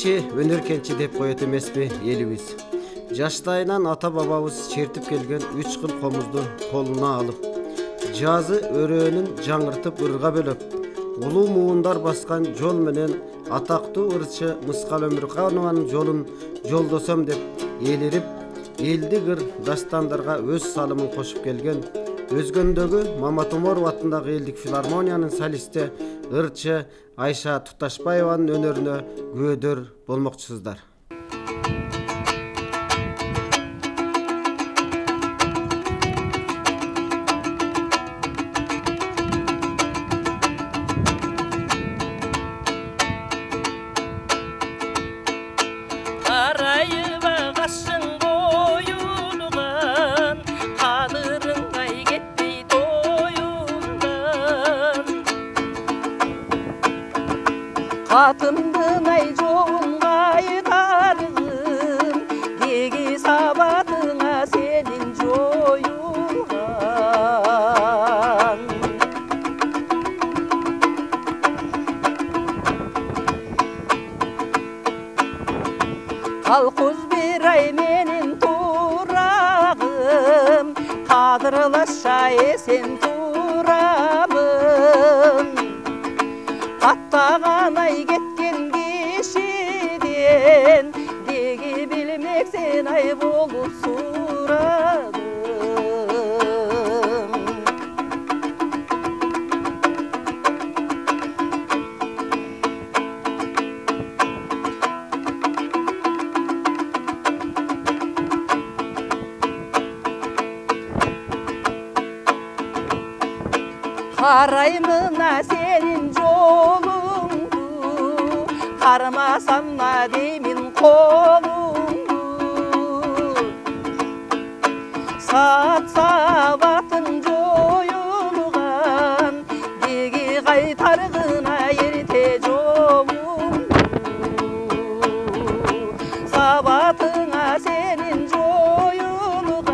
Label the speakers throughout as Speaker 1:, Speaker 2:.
Speaker 1: кенчи, өнөркенчи деп коет эмеспи элибиз. Жаштайынан ата бабабыз чертип келген 3 кыл комузду колуна алып, жазы өрөөнүн жаңыртып ырга бөлөп, улуу муундар баскан жол менен атактуу ырчы Мыскал Өмүрканованын жолун жолдосом деп элирип, элдик ыр дастандарга өз салымын кошуп келген Өзгөндөгү Маматоморов атындагы элдик филармониянын солисти ырчы Айша Туташбаеванын өнөрүнө күбөдөр болмокчусуздар.
Speaker 2: Atımdın ay çoğun kaytarım, degi sabatına senin joyulgan. Kalkuz bir ay menin turağım, kadırlaşa esen turabım. Attağan ay ketken kişiden, degi bilmek sen ay bolup suradım. Karayımına senin yolundu, karmasam na demin kolundu. Saat sabatın joyulgan, degi kaytargına yerte jolundu. Sabatına senin joyulgan,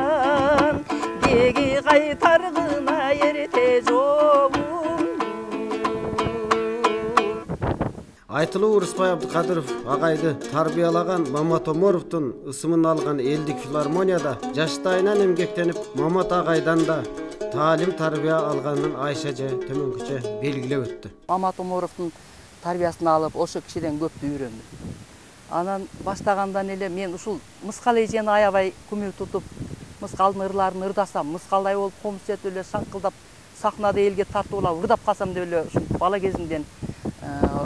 Speaker 2: degi kaytargına yerte jolundu.
Speaker 1: Айтылуу Урыспай Абдыкадыров агайды тарбиялаган Маматоморовдун ысымын алган элдик филармонияда жаштайынан эмгектенип Мамат агайдан да таалим тарбия алганын Айша эже төмөнкүчө белгилеп өттү.
Speaker 2: Маматоморовдун тарбиясын алып, ошо кишиден көптү үйрөндүм. Анан баштагандан эле мен ушул Мыскал эжени аябай күмүү тутуп, Мыскалдын ырларын ырдасам, Мыскалдай болуп комуз жетип эле шаңкылдап, сахнада элге тартуулап ырдап калсам деп эле ушул бала кезимден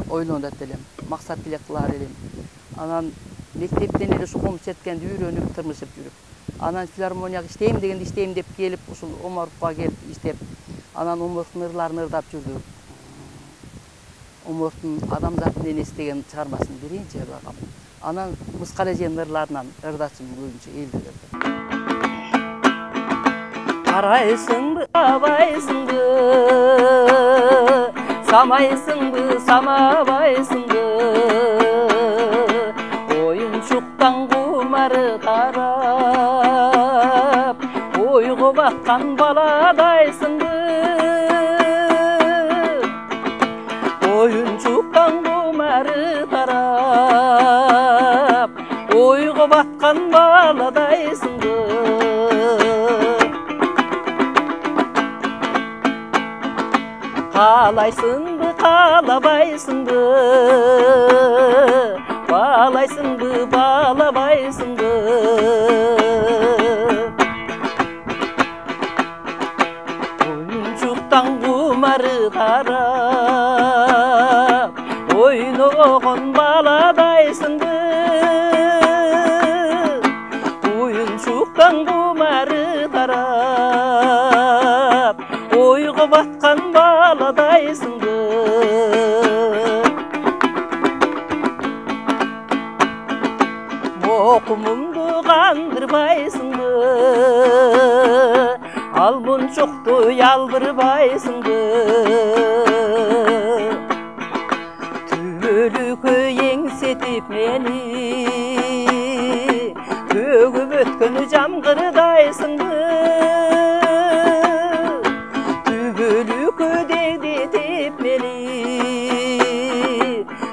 Speaker 2: ойлонот элем, максат тилек кылар элем. Анан мектептен эле ушу комуз четкенди үйрөнүп, тырмышып жүрүп, анан филармонияга иштейм дегенде иштейм деп келип, ушул Омаровго келип иштеп, анан Омаровдун ырларын ырдап жүрдүк. Омаровдун Адамзаттын энеси деген чыгармасын биринчи ырдагам. Анан Мыскал эженин ырларынан ырдачым көбүнчө элдилерде. Карайсыңбы, абайсыңбы, самайсыңбы, самабайсыңбы, оюнчуктан кумары тарап, ойго баткан баладайсыңбы, оюнчуктан кумары тарап, ойго баткан баладайсыңбы. Қалайсыңбы, қалабайсыңбы, балайсыңбы, балабайсыңбы. Ойыншықтан құмары тарап, ойнаған баладайсыңбы. Ойыншықтан құмары тарап, ойға батқан баладайсыңбы. Оқымымды қандырбайсыңбы, ал мұншоқты ялбырбайсыңбы. Түбөлүккө еңсетип мени, төгүп өткөн жамгырдайсыңбы. Түбөлүккө дегдетип мени,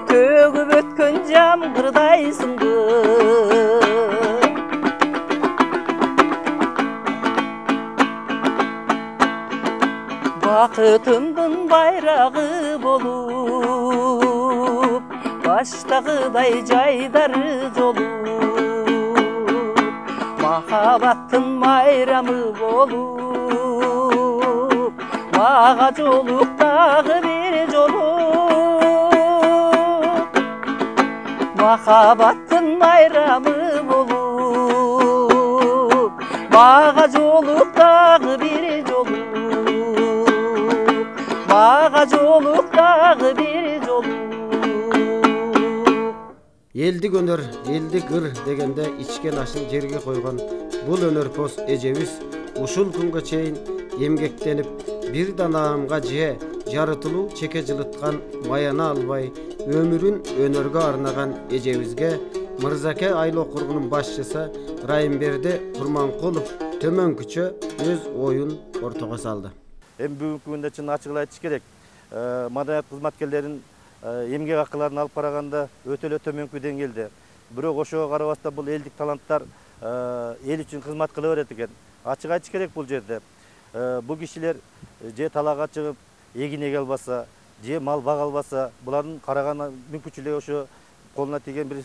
Speaker 2: төгүп өткөн жамгырдайсың бакытымдын байрагы болуп баштагыдай жайдары жолуп махабаттын майрамы болуп мага жолук дагы бир жолук махабаттын майрамы болуп мага жолук дагы бир жолук мага жолук дагы бир жолук.
Speaker 1: Элдик өнөр, элдик ыр дегенде ичкен ашын жерге койгон бул өнөрпоз эжебиз ушул күнгө чейин эмгектенип бир данаамга же жарытылуу чеке жылыткан маяна албай өмүрүн өнөргө арнаган эжебизге Мырзаке айыл округунун башчысы Райымберди Курманкулов төмөнкүчө өз оюн ортого салды.
Speaker 3: Эми бүгүнкү күндө чын ачык айтыш керек. Маданият кызматкерлерин эмгек акыларын алып караганда өтө эле төмөнкү деңгээлде. Бирок ошого карабастан бул элдик таланттар эл үчүн кызмат кыла берет экен. Ачык айтыш керек бул жерде. Бул кишилер же талаага чыгып эгин эге албаса, же мал бага албаса, булардын караган мүмкүнчүлүгү ошо колуна тийген бир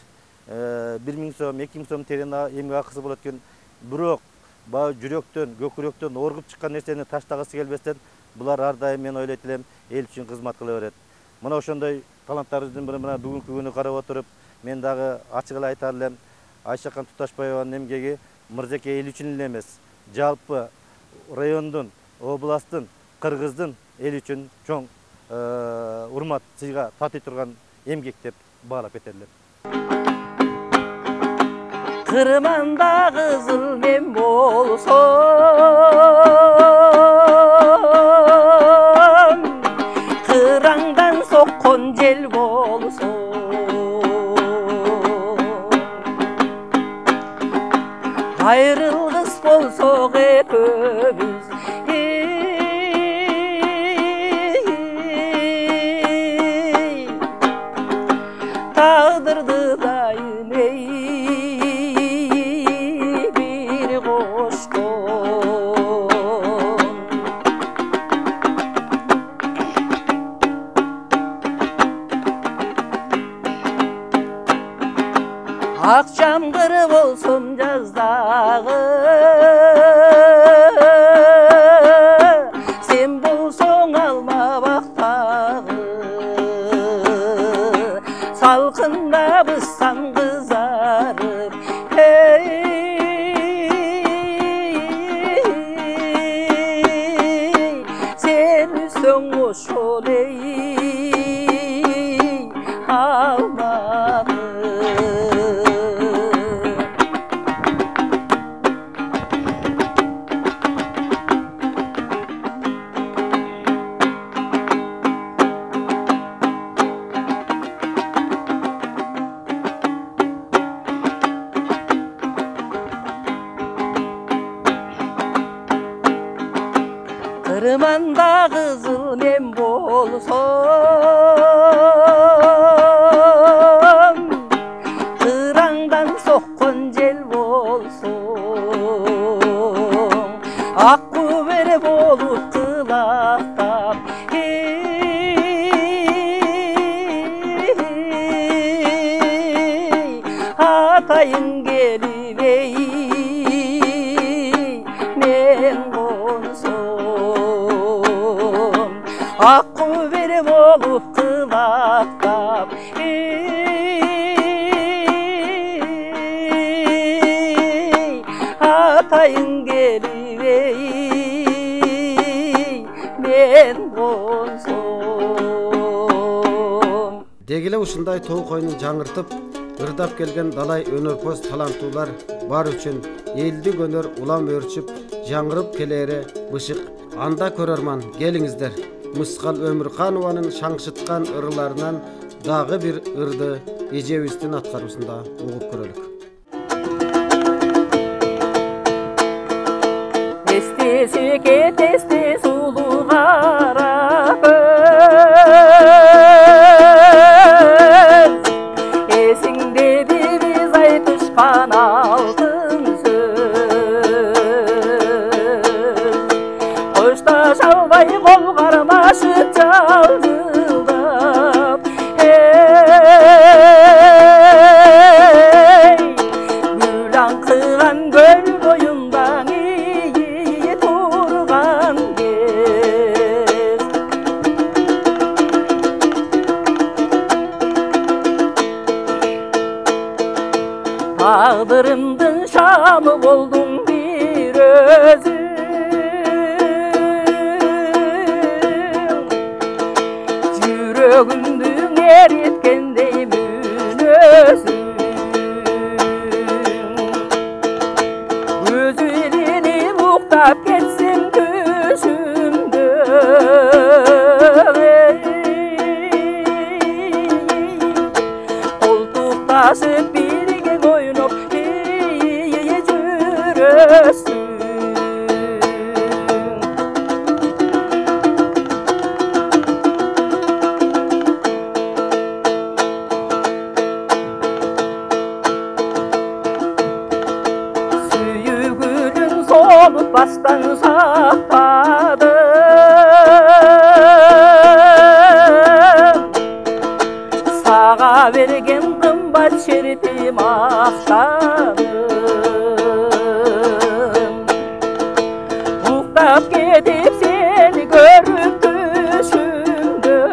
Speaker 3: 1000 сом, 2000 сом терен эмгек акысы болот экен. Бирок баягы жүрөктөн, көкүрөктөн оргуп чыккан нерсени таштагысы келбестен, булар ар дайым мен ойлойт элем эл үчүн кызмат кыла берет. Мына ошондой таланттарыбыздын бири мына бүгүнкү күнү карап отуруп, мен дагы ачык эле айтар элем, Айшакан Туташбаеванын эмгеги Мырзаке эл үчүн эле эмес, жалпы райондун, областтын, кыргыздын эл үчүн чоң урмат сыйга татый турган эмгек деп баалап кетерлер.
Speaker 2: Kırmanda kızıl men bolsam Kırangdan sokkon jel bolsam Ayrılgыс bolsok ekөөbüz Tağdırdı dayım Akşam kırı bolsun jazdagı Sen bolsoň alma baktagı Salkında bıssan kızarıp hey Sen üsöň oşol ey almadı Kırmanda kızıl men bolsam Kırangdan sokkon jel bolsam Akku bere bolup kılaftam Hatayın gelip ey men bolsam Akku beri bolup kılaftam Hatayın gelip ey men bolsam
Speaker 1: Дегеле ушундай тоо койнун жаңыртып, ырдап келген далай өнөрпоз таланттуулар бар үчүн элдик өнөр улам өрчүп, жаңырып келери бышык. Анда көрөрман, келиңиздер. Мыскал Өмүрканованын шаңшыткан ырларынан дагы бир ырды эжебиздин аткаруусунда угуп көрөлүк.
Speaker 2: Estesi ketesti sulu kara göz айтқан алтын сөз қошта шалбай қол қармашы жалдылдап гүл аңқыған көл бойында ии тұрған кез тағдырымдың шамы болдың бір өзің жүрегімдің ереткендей мүнөзің өзүленіп уктап кетсем төшүмдө колтукташып бирге ойноп жүрөсүң Baştan sakladım Sağa vergen kımbat şeritim aktadım Uktap gidip seni görüp düşündüm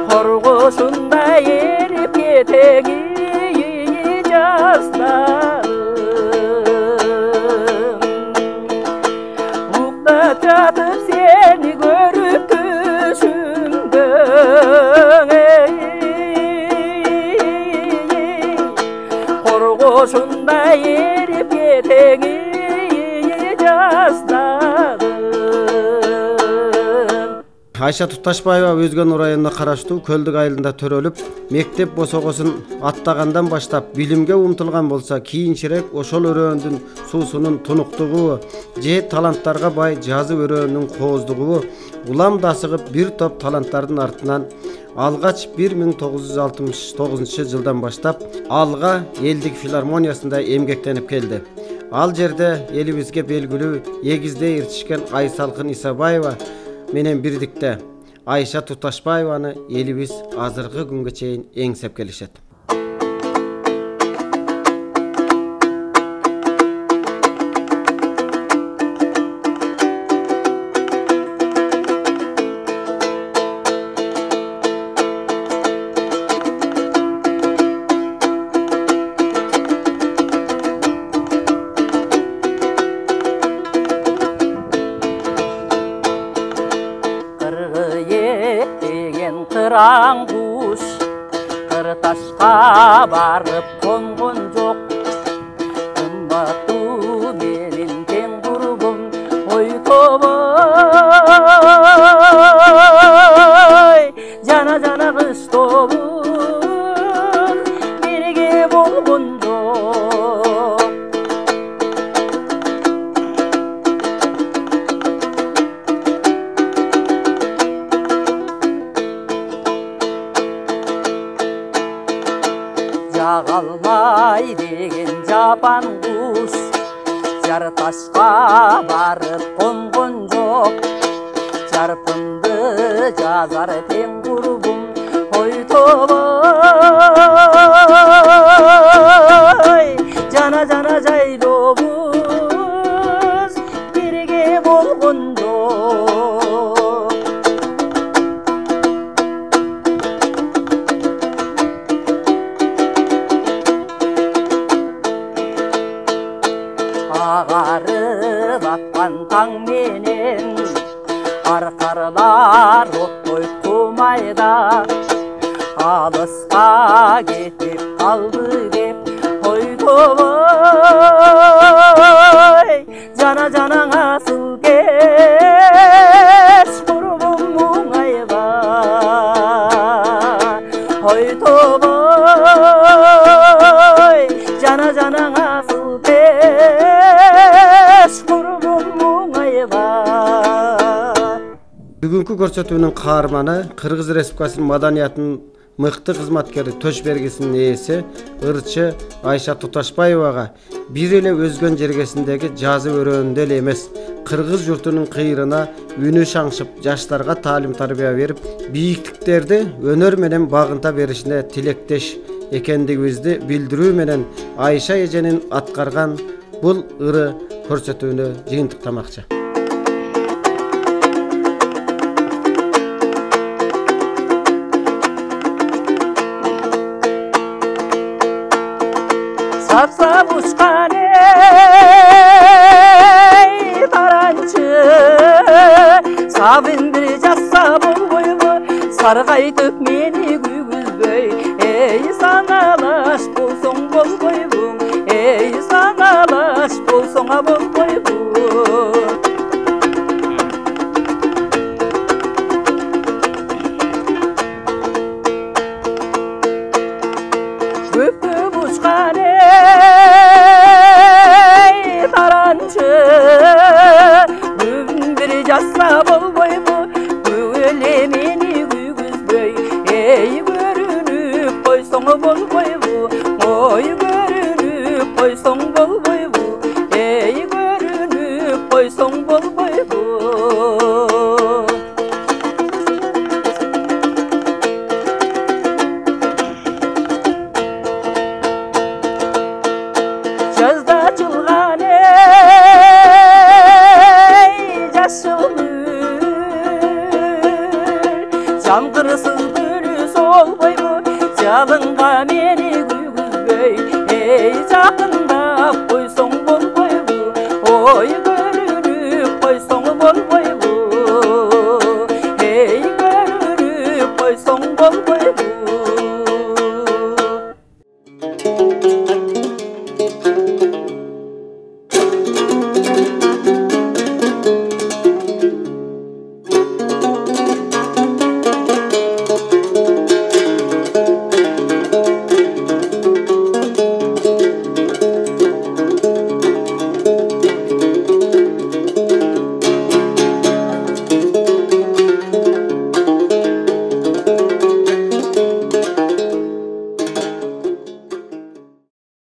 Speaker 2: Korkusunda erip yeteği Mukta çatıp seni görüp düşündüm Korkusunda erip yeteği жаздадым
Speaker 1: Айша Тутташбаева Өзгөн районуна караштуу Көлдүк айылында төрөлүп, мектеп босогосун аттагандан баштап билимге умтулган болсо, кийинчерээк ошол өрөөндүн суусунун тунуктугу же таланттарга бай жазып өрөөнүн кооздугу улам дасыгып бир топ таланттардын артынан алгач 1969 жылдан баштап Алга элдик филармониясында эмгектенип келди. Ал жерде элибизге белгилүү эгизде ирчишкен Айсалкын Исабаева менен бирдикте Айша Тутташбаеваны элибиз азыркы күнгө чейин эңсеп келишет.
Speaker 2: Қыран құш қырташқа барып қонған жоқ қымбатты менің тең құрбым ой тобой жана жана қыш тобым бірге болған жоқ Жағалмай деген жапан құс Жартасқа барып қонған жоқ Жарпынды жазар тең құрбым ой тобой Жана жана жайлобыз бірге болған жоқ Ағарып атқан таң менен арқарлар оттой тумайда алысқа кетіп қалды деп ой тобой жана жанаң асыл кеш құрбым мұңайба ой тобой жана жанаң асыл
Speaker 1: Бүгүнкү көрсөтүүнүн каарманы Кыргыз Республикасынын маданиятынын мыкты кызматкери, төш бергесинин ээси ырчы Айша Туташбаевага бир эле өзгөн жергесиндеги жазы өрөөнүндө эле эмес, кыргыз журтунун кыйрына үнү шаңшып, жаштарга таалим тарбия берип, бийиктиктерди өнөр менен багынта беришине тилектеш экендигибизди билдирүү менен Айша эженин аткарган бул ыры көрсөтүүнү жыйынтыктамакчы.
Speaker 2: Sapsap uçkan ey tarançı, sabın bir jassa bolboymu, sargaytıp meni gügüzböy. Ey sanalaş bolsoň bolboybum, ey sanalaş bolsoň bolboybum. Köpüp uçkan ey tarançı, bir jassa bolboymu, güle meni gügüzböy. Ey görünüp koysoň bolboymu, oy görünüp koysoň bolboymu, ey görünüp koysoň bolboymu. Gözde açılgan ey yaşıl gül, can kırsız gülü solboymu, çalınga meni